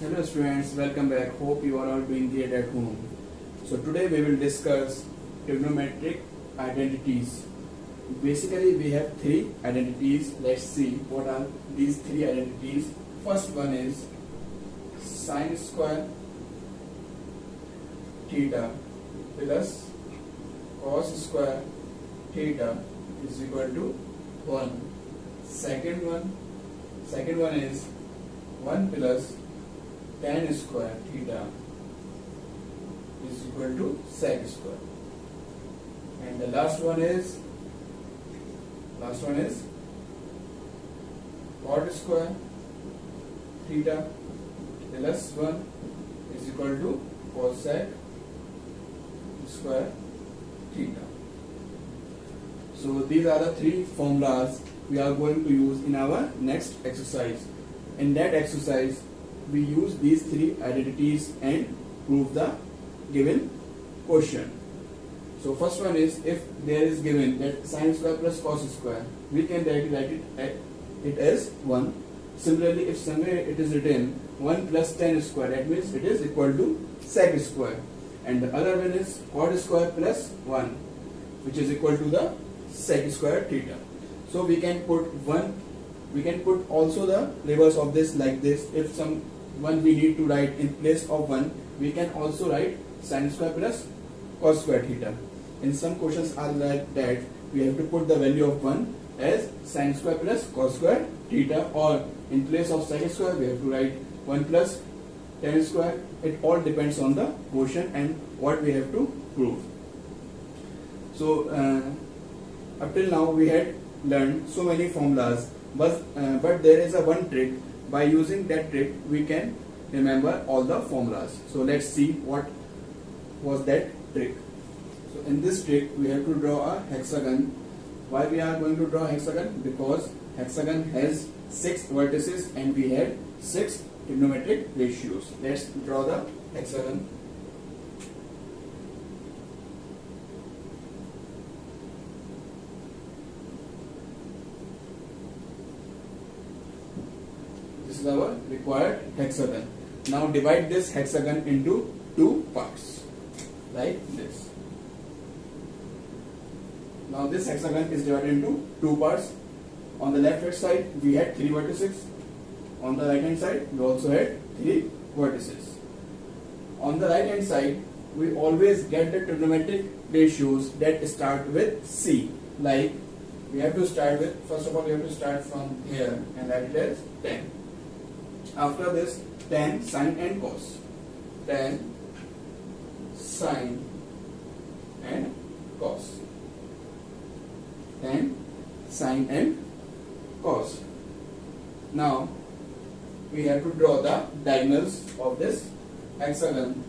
Hello students, welcome back. Hope you are all doing great at home. So today we will discuss trigonometric identities. Basically we have three identities. Let's see what are these three identities. First one is sine square theta plus cos square theta is equal to 1. Second one is 1 plus tan square theta is equal to sec square, and the last one is cot square theta plus 1 is equal to cosec square theta. So these are the three formulas we are going to use in our next exercise. In that exercise we use these three identities and prove the given question. So first one is, if there is given that sine square plus cos square, we can write it as 1. Similarly, if somewhere it is written 1 plus tan square, that means it is equal to sec square, and the other one is cot square plus 1, which is equal to the sec square theta. So we can put also the reverse of this like this. If some one we need to write in place of 1, we can also write sine square plus cos square theta. In some questions are like that, we have to put the value of 1 as sine square plus cos square theta, or in place of sec square we have to write 1 plus tan square. It all depends on the question and what we have to prove. So up till now we had learned so many formulas, but there is a one trick. By using that trick we can remember all the formulas. So let's see what was that trick. So in this trick we have to draw a hexagon. Why we are going to draw hexagon? Because hexagon has 6 vertices and we have 6 trigonometric ratios. Let's draw the hexagon. This is our required hexagon. Now divide this hexagon into 2 parts like this. Now this hexagon is divided into 2 parts. On the left hand side we had 3 vertices. On the right hand side we also had 3 vertices. On the right hand side we always get the trigonometric ratios that start with C. Like we have to start with, first of all we have to start from here and write it as 10. After this, tan, sine and cos. Tan, sine and cos. Tan, sine and cos. Now we have to draw the diagonals of this hexagon.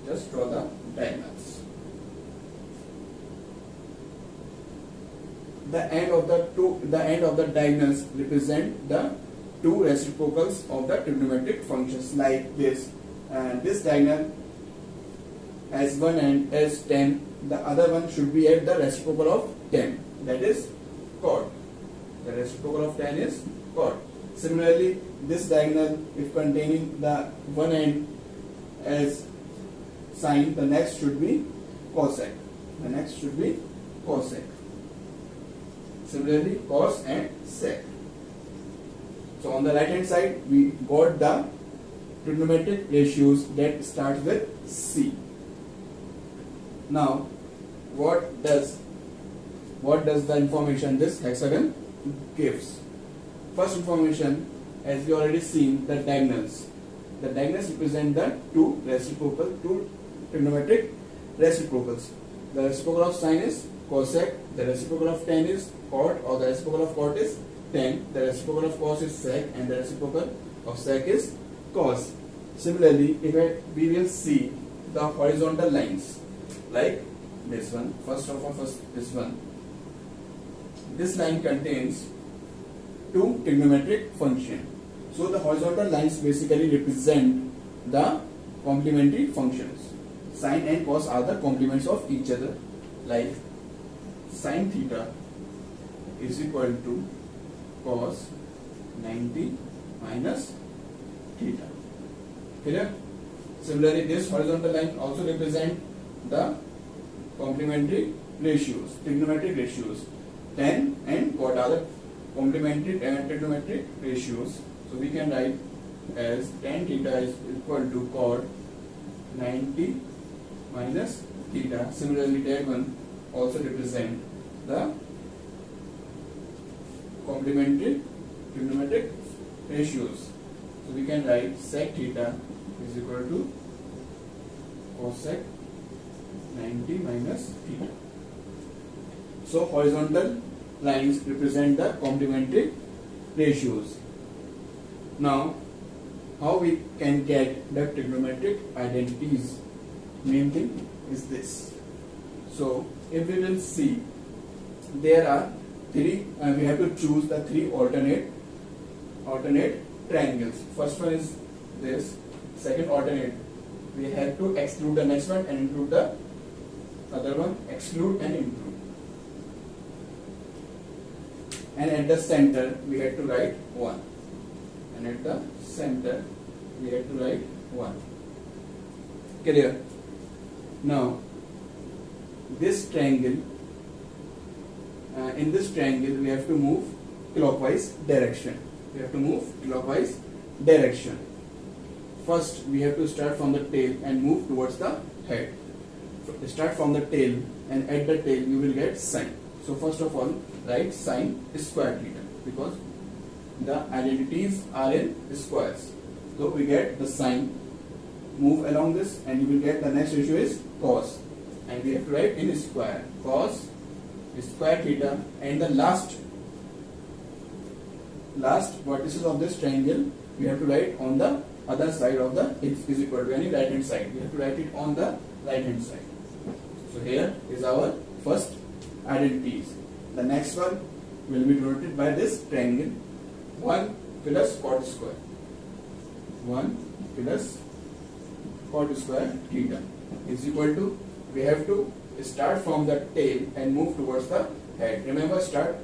Just draw the diagonals. The end of the diagonals represent the 2 reciprocals of the trigonometric functions like this. And this diagonal has one end as 10. The other one should be at the reciprocal of 10. That is cot. The reciprocal of 10 is cot. Similarly, this diagonal, if containing the one end as sine, the next should be cosec. The next should be cosec. Similarly, cos and sec. So on the right hand side we got the trigonometric ratios that start with C. Now what does the information this hexagon gives? First information, as we already seen, the diagonals. The diagonals represent the 2 trigonometric reciprocals. The reciprocal of sine is cosec, the reciprocal of tan is cot, or the reciprocal of cot is tan, the reciprocal of cos is sec, and the reciprocal of sec is cos. Similarly, we will see the horizontal lines like this one. First this one. This line contains 2 trigonometric functions. So the horizontal lines basically represent the complementary functions. Sine and cos are the complements of each other, like sine theta is equal to cos 90 minus theta. Clear? Similarly, this horizontal line also represent the complementary ratios, trigonometric ratios. Tan and cot are the complementary trigonometric ratios. So we can write as tan theta is equal to cot 90 minus theta. Similarly, that one also represent the complementary trigonometric ratios. So we can write sec theta is equal to cosec 90 minus theta. So horizontal lines represent the complementary ratios. Now, how we can get the trigonometric identities? Main thing is this. So if we will see, there are three, we have to choose the three alternate triangles. First one is this. Second alternate, we have to exclude the next one and include the other one. Exclude and include. And at the center, we have to write 1. And at the center, we have to write 1. Clear? Now, this triangle, in this triangle, we have to move clockwise direction. We have to move clockwise direction. First, we have to start from the tail and move towards the head. Start from the tail, and at the tail you will get sine. So first of all, write sine square theta, because the identities are in squares. So we get the sine. Move along this, and you will get the next ratio is cos, and we have to write in square. Cos square theta, and the last vertices of this triangle we have to write on the other side of the is equal to any right hand side. We have to write it on the right hand side. So here is our first identities. The next one will be denoted by this triangle. 1 plus cot square. 1 plus cot square theta is equal to, we have to start from the tail and move towards the head. Remember,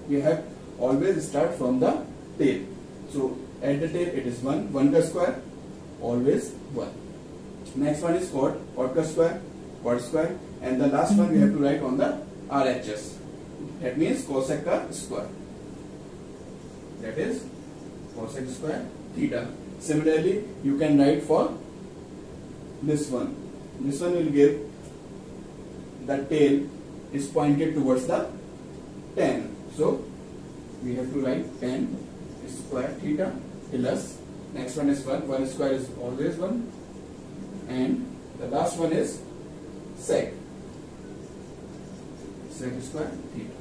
we have always start from the tail. So at the tail it is 1 ka square, always 1. Next one is cot ka square, and the last one we have to write on the RHS. That means cosec ka square. That is cosec square theta. Similarly, you can write for this one. This one will give the tail is pointed towards the tan. So we have to write tan square theta plus, next one is 1 square is always 1, and the last one is sec square theta.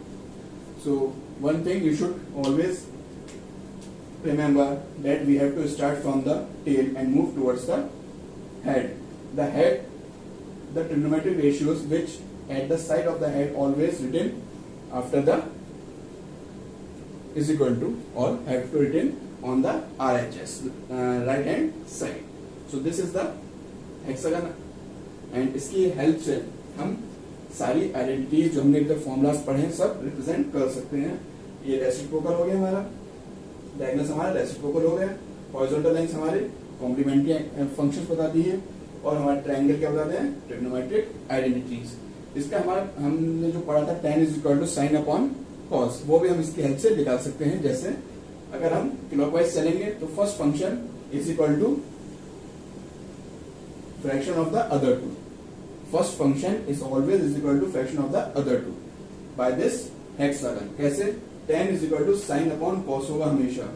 So one thing you should always remember, that we have to start from the tail and move towards the head. The head, the trigonometric ratios which at the side of the head always written after the is equal to, or have to written on the RHS, right hand side. So this is the hexagon, and इसकी help से हम सारी identities जो हमने इधर formulas पढ़े हैं सब रिप्रेजेंट कर सकते हैं. ये रेसिप्रोकल हो गया हमारा, डायगोनल्स हमारा रेसिप्रोकल हो गया, हॉरिजॉन्टल लाइंस हमारे कॉम्प्लीमेंट्री फंक्शंस बताती है, और हमारे ट्रायंगल क्या बताते हैं, ट्रिग्नोमेट्रिक आइडेंटिटीज. इसका हमारा हमने जो पढ़ा था tan is equal to sine upon cos, वो भी हम इसकी हेल्प से निकाल सकते हैं. जैसे अगर हम क्लॉकवाइज चलेंगे तो first function is equal to fraction of the other two. First function is always is equal to fraction of the other two by this hexagon. कैसे? tan is equal to sine upon cos होगा हमेशा.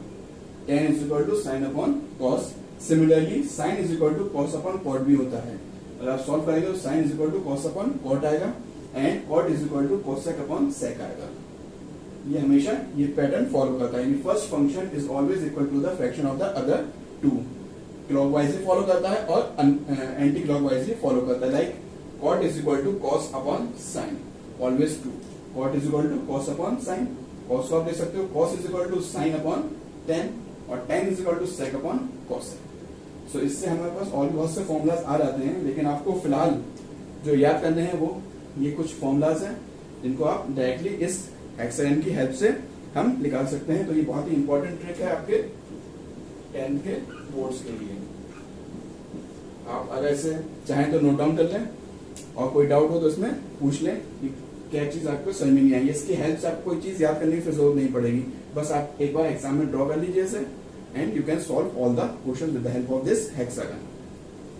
tan is equal to sine upon cos. Similarly sine is equal to cos upon cot भी होता है. अगर आप solve करेंगे तो sine is equal to cos upon cot आएगा, and cot is equal to cosec upon sec आएगा. ये हमेशा ये पैटर्न फॉलो करता है. First function is always equal to the fraction of the other two. Clockwise follow करता है और एंटी क्लॉकवाइज फॉलो करता है. Like cot is equal to cos upon sine, always two. Cot is equal to cos upon sine, cos को आप देख सकते हो. Cos is equal to sine upon tan, और ten is equal to sec upon cosec. So इससे हमारे पास और भी बहुत से फॉर्मूलाज आ जाते हैं, लेकिन आपको फिलहाल जो याद करने हैं वो ये कुछ फॉर्मूलाज हैं जिनको आप डायरेक्टली इस हेक्सागन की हेल्प से हम निकाल सकते हैं. तो ये बहुत ही इंपॉर्टेंट ट्रिक है आपके 10th के बोर्ड्स के लिए. आप अगर ऐसे चाहें तो नोट डाउन कर लें, और कोई डाउट हो तो इसमें पूछ लें कि क्या चीज आपको समझ में नहीं आई। इसकी हेल्प से आपको कोई चीज याद करने की फिर जरूरत नहीं पड़ेगी, बस आप एक बार एग्जाम में ड्रॉ कर लीजिए इसे, and you can solve all the question with the help of this hexagon.